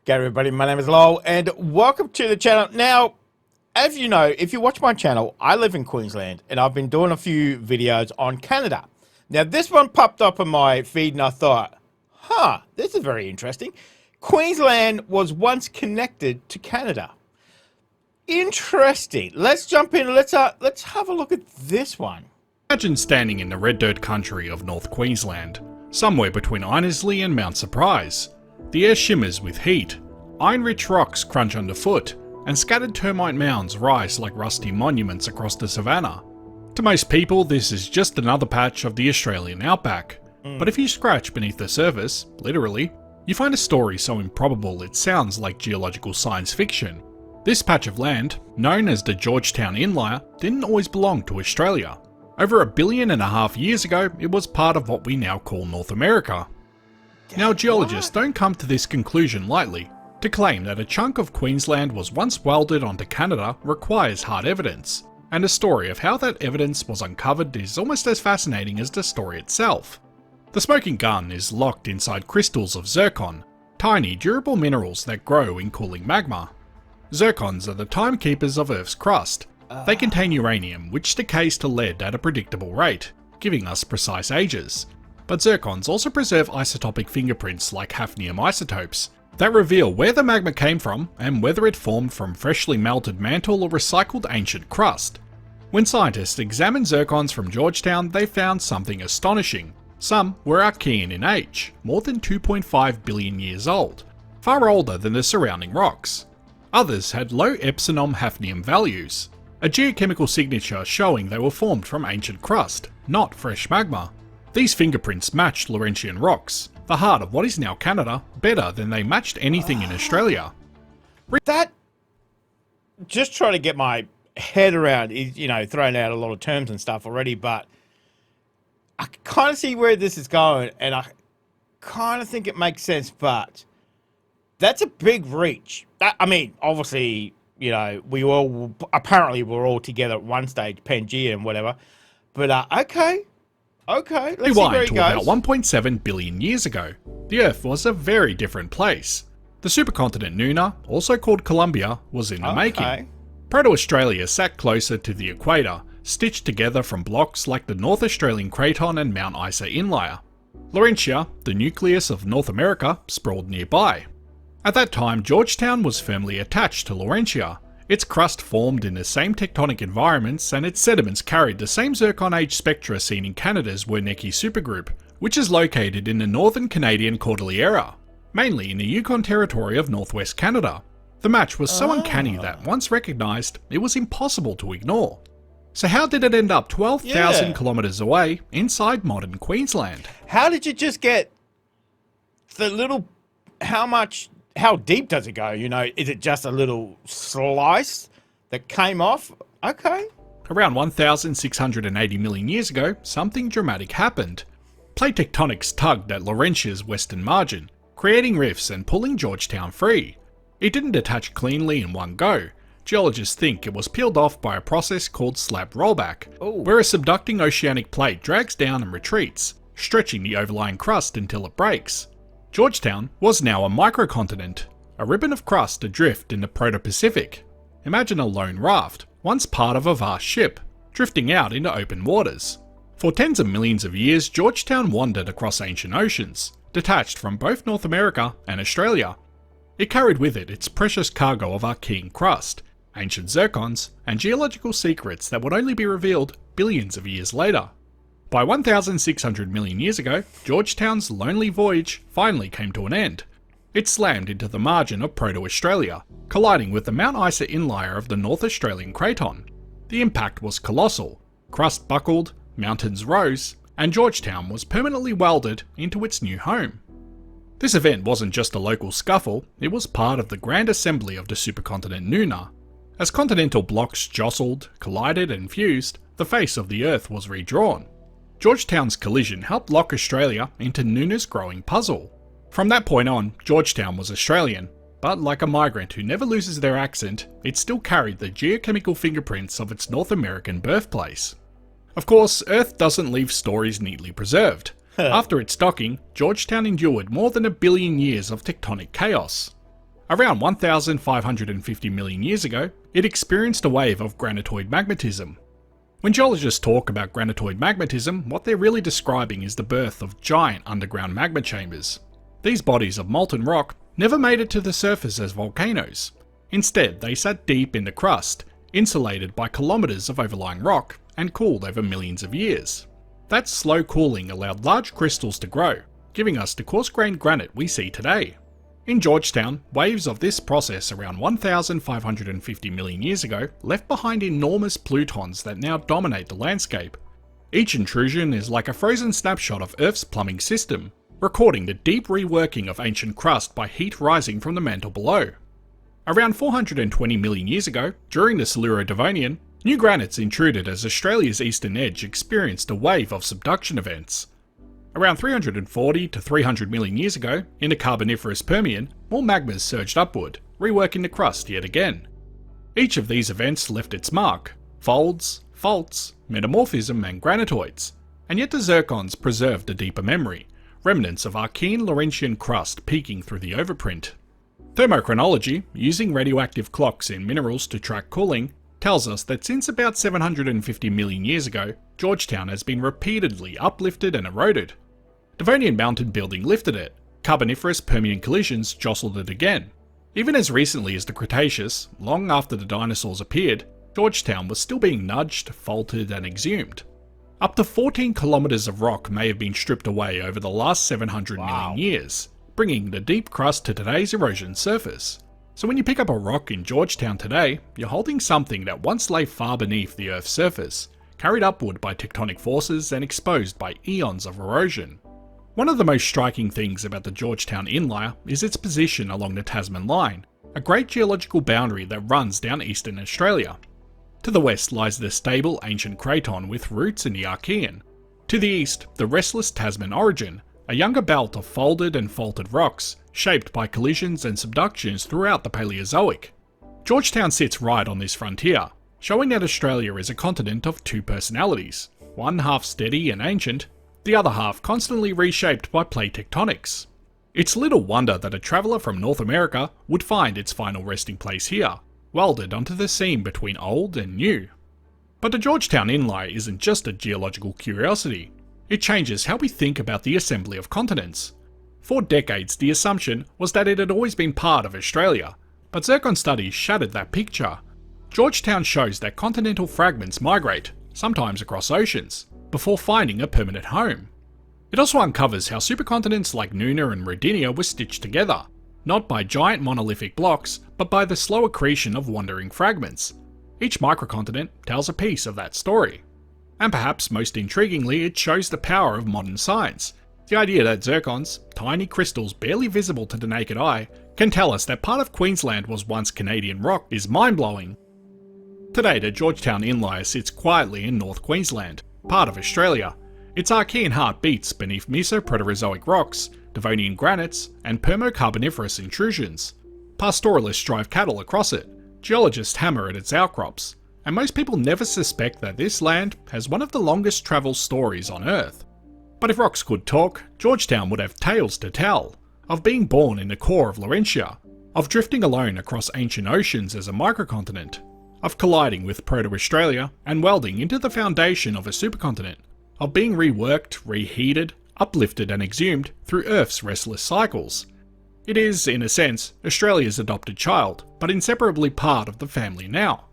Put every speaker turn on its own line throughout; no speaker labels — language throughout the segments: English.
G'day everybody, my name is Lowell and welcome to the channel. Now, as you know, if you watch my channel, I live in Queensland and I've been doing a few videos on Canada. Now this one popped up on my feed and I thought, this is very interesting. Queensland was once connected to Canada. Interesting. Let's jump in, let's have a look at this one.
Imagine standing in the red dirt country of North Queensland, somewhere between Inersley and Mount Surprise. The air shimmers with heat, iron-rich rocks crunch underfoot, and scattered termite mounds rise like rusty monuments across the savannah. To most people, this is just another patch of the Australian outback. But if you scratch beneath the surface, literally, you find a story so improbable it sounds like geological science fiction. This patch of land, known as the Georgetown inlier, didn't always belong to Australia. Over 1.5 billion years ago, it was part of what we now call North America. Now, geologists don't come to this conclusion lightly. To claim that a chunk of Queensland was once welded onto Canada requires hard evidence, and the story of how that evidence was uncovered is almost as fascinating as the story itself. The smoking gun is locked inside crystals of zircon, tiny durable minerals that grow in cooling magma. Zircons are the timekeepers of Earth's crust. They contain uranium, which decays to lead at a predictable rate, giving us precise ages. But zircons also preserve isotopic fingerprints like hafnium isotopes that reveal where the magma came from and whether it formed from freshly melted mantle or recycled ancient crust. When scientists examined zircons from Georgetown, they found something astonishing. Some were Archean in age, more than 2.5 billion years old, far older than the surrounding rocks. Others had low epsilon hafnium values, a geochemical signature showing they were formed from ancient crust, not fresh magma. These fingerprints matched Laurentian rocks, the heart of what is now Canada, better than they matched anything in Australia.
That, just trying to get my head around, you know, throwing out a lot of terms and stuff already, but I kind of see where this is going and I kind of think it makes sense, but that's a big reach. I mean, obviously, you know, we all, apparently we're all together at one stage, Pangea and whatever, but okay, let's see where it goes.
About 1.7 billion years ago, the Earth was a very different place. The Supercontinent Nuna, also called Columbia, was in the making. Proto-Australia sat closer to the equator, stitched together from blocks like the North Australian Craton and Mount Isa inlier. Laurentia, the nucleus of North America, sprawled nearby. At that time, Georgetown was firmly attached to Laurentia. Its crust formed in the same tectonic environments and its sediments carried the same zircon age spectra seen in Canada's Wernicke supergroup, which is located in the northern Canadian Cordillera, mainly in the Yukon Territory of northwest Canada. The match was so uncanny that, once recognised, it was impossible to ignore. So how did it end up 12,000 kilometres away inside modern Queensland?
How did you just get the little, how deep does it go? You know, is it just a little slice that came off? Okay.
Around 1,680 million years ago, something dramatic happened. Plate tectonics tugged at Laurentia's western margin, creating rifts and pulling Georgetown free. It didn't detach cleanly in one go. Geologists think it was peeled off by a process called slab rollback, where a subducting oceanic plate drags down and retreats, stretching the overlying crust until it breaks. Georgetown was now a microcontinent, a ribbon of crust adrift in the Proto-Pacific. Imagine a lone raft, once part of a vast ship, drifting out into open waters. For tens of millions of years, Georgetown wandered across ancient oceans, detached from both North America and Australia. It carried with it its precious cargo of Archean crust, ancient zircons, and geological secrets that would only be revealed billions of years later. By 1,600 million years ago, Georgetown's lonely voyage finally came to an end. It slammed into the margin of Proto-Australia, colliding with the Mount Isa inlier of the North Australian Craton. The impact was colossal. Crust buckled, mountains rose, and Georgetown was permanently welded into its new home. This event wasn't just a local scuffle, it was part of the grand assembly of the Supercontinent Nuna. As continental blocks jostled, collided and fused, the face of the Earth was redrawn. Georgetown's collision helped lock Australia into Nuna's growing puzzle. From that point on, Georgetown was Australian, but like a migrant who never loses their accent, it still carried the geochemical fingerprints of its North American birthplace. Of course, Earth doesn't leave stories neatly preserved. After its docking, Georgetown endured more than 1 billion years of tectonic chaos. Around 1,550 million years ago, it experienced a wave of granitoid magmatism. When geologists talk about granitoid magmatism, what they're really describing is the birth of giant underground magma chambers. These bodies of molten rock never made it to the surface as volcanoes. Instead, they sat deep in the crust, insulated by kilometers of overlying rock, and cooled over millions of years. That slow cooling allowed large crystals to grow, giving us the coarse-grained granite we see today. In Georgetown, waves of this process around 1,550 million years ago left behind enormous plutons that now dominate the landscape. Each intrusion is like a frozen snapshot of Earth's plumbing system, recording the deep reworking of ancient crust by heat rising from the mantle below. Around 420 million years ago, during the Siluro-Devonian, new granites intruded as Australia's eastern edge experienced a wave of subduction events. Around 340 to 300 million years ago, in the Carboniferous Permian, more magmas surged upward, reworking the crust yet again. Each of these events left its mark: folds, faults, metamorphism and granitoids, and yet the zircons preserved a deeper memory, remnants of Archean Laurentian crust peeking through the overprint. Thermochronology, using radioactive clocks in minerals to track cooling, tells us that since about 750 million years ago, Georgetown has been repeatedly uplifted and eroded. Devonian mountain building lifted it, Carboniferous Permian collisions jostled it again. Even as recently as the Cretaceous, long after the dinosaurs appeared, Georgetown was still being nudged, faulted and exhumed. Up to 14 kilometers of rock may have been stripped away over the last 700 million years, bringing the deep crust to today's erosion surface. So when you pick up a rock in Georgetown today, you're holding something that once lay far beneath the Earth's surface, carried upward by tectonic forces and exposed by eons of erosion. One of the most striking things about the Georgetown inlier is its position along the Tasman line, a great geological boundary that runs down eastern Australia. To the west lies the stable ancient craton with roots in the Archean. To the east, the restless Tasman origin, a younger belt of folded and faulted rocks, shaped by collisions and subductions throughout the Paleozoic. Georgetown sits right on this frontier, showing that Australia is a continent of two personalities, one half steady and ancient, the other half constantly reshaped by plate tectonics. It's little wonder that a traveller from North America would find its final resting place here, welded onto the seam between old and new. But the Georgetown inlier isn't just a geological curiosity. It changes how we think about the assembly of continents. For decades, the assumption was that it had always been part of Australia, but Zircon studies shattered that picture. Georgetown shows that continental fragments migrate, sometimes across oceans, before finding a permanent home. It also uncovers how supercontinents like Nuna and Rodinia were stitched together, not by giant monolithic blocks, but by the slow accretion of wandering fragments. Each microcontinent tells a piece of that story. And perhaps most intriguingly, it shows the power of modern science. The idea that zircons, tiny crystals barely visible to the naked eye, can tell us that part of Queensland was once Canadian rock is mind-blowing. Today, the Georgetown inlier sits quietly in North Queensland, part of Australia. Its Archean heart beats beneath Mesoproterozoic rocks, Devonian granites, and Permo-Carboniferous intrusions. Pastoralists drive cattle across it, geologists hammer at its outcrops, and most people never suspect that this land has one of the longest travel stories on Earth. But if rocks could talk, Georgetown would have tales to tell, of being born in the core of Laurentia, of drifting alone across ancient oceans as a microcontinent, of colliding with Proto-Australia and welding into the foundation of a supercontinent, of being reworked, reheated, uplifted and exhumed through Earth's restless cycles. It is, in a sense, Australia's adopted child, but inseparably part of the family now.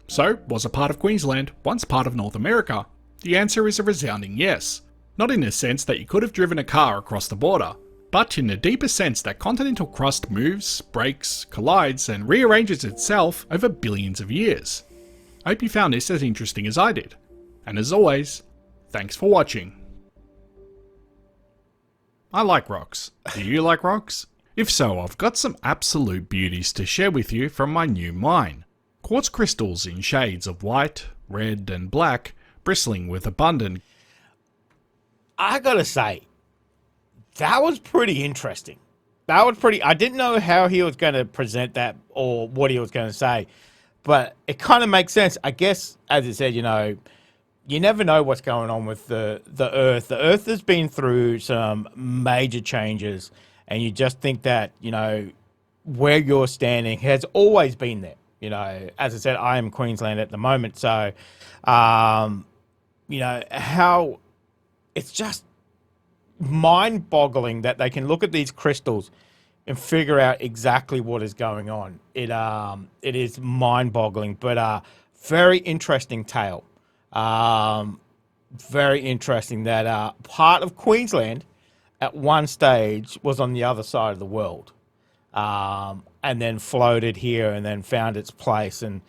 So, was a part of Queensland once part of North America? The answer is a resounding yes. Not in the sense that you could have driven a car across the border, but in the deeper sense that continental crust moves, breaks, collides, and rearranges itself over billions of years. I hope you found this as interesting as I did. And as always, thanks for watching. I like rocks. Do you like rocks? If so, I've got some absolute beauties to share with you from my new mine. Quartz crystals in shades of white, red, and black, bristling with abundant...
I gotta say, that was pretty interesting. I didn't know how he was going to present that or what he was going to say, but it kind of makes sense. I guess, as it said, you never know what's going on with the Earth. The Earth has been through some major changes, and you just think that, where you're standing has always been there. You know, as I said, I am Queensland at the moment, so you know how it's just mind-boggling that they can look at these crystals and figure out exactly what is going on. It is mind-boggling, but very interesting tale. Very interesting that part of Queensland at one stage was on the other side of the world, and then floated here and then found its place and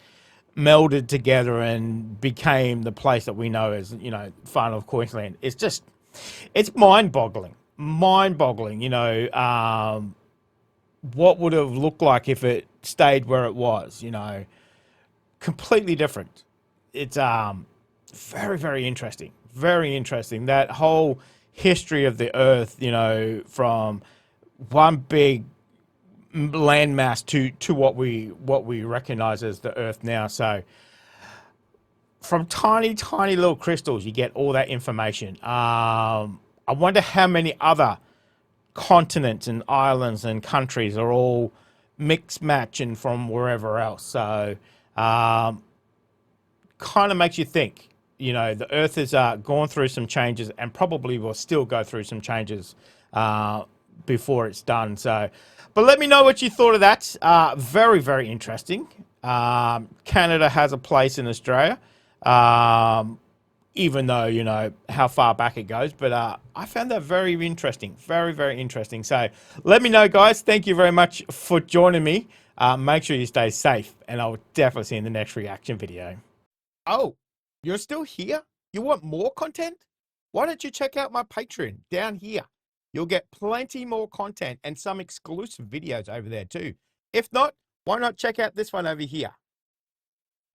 melded together and became the place that we know as, you know, far of Queensland. It's just, it's mind-boggling, mind-boggling. You know, what would have looked like if it stayed where it was. You know, completely different. It's very, very interesting. Very interesting. That whole history of the Earth, you know, from one big landmass to what we recognize as the Earth now. So from tiny little crystals, you get all that information. I wonder how many other continents and islands and countries are all mix matching from wherever else. So kind of makes you think. You know, the Earth has gone through some changes and probably will still go through some changes before it's done. So, but let me know what you thought of that. Very, very interesting. Canada has a place in Australia, even though, you know, how far back it goes. But I found that very interesting. Very, very interesting. So let me know, guys. Thank you very much for joining me. Make sure you stay safe, and I'll definitely see you in the next reaction video. Oh, you're still here? You want more content? Why don't you check out my Patreon down here? You'll get plenty more content and some exclusive videos over there too. If not, why not check out this one over here?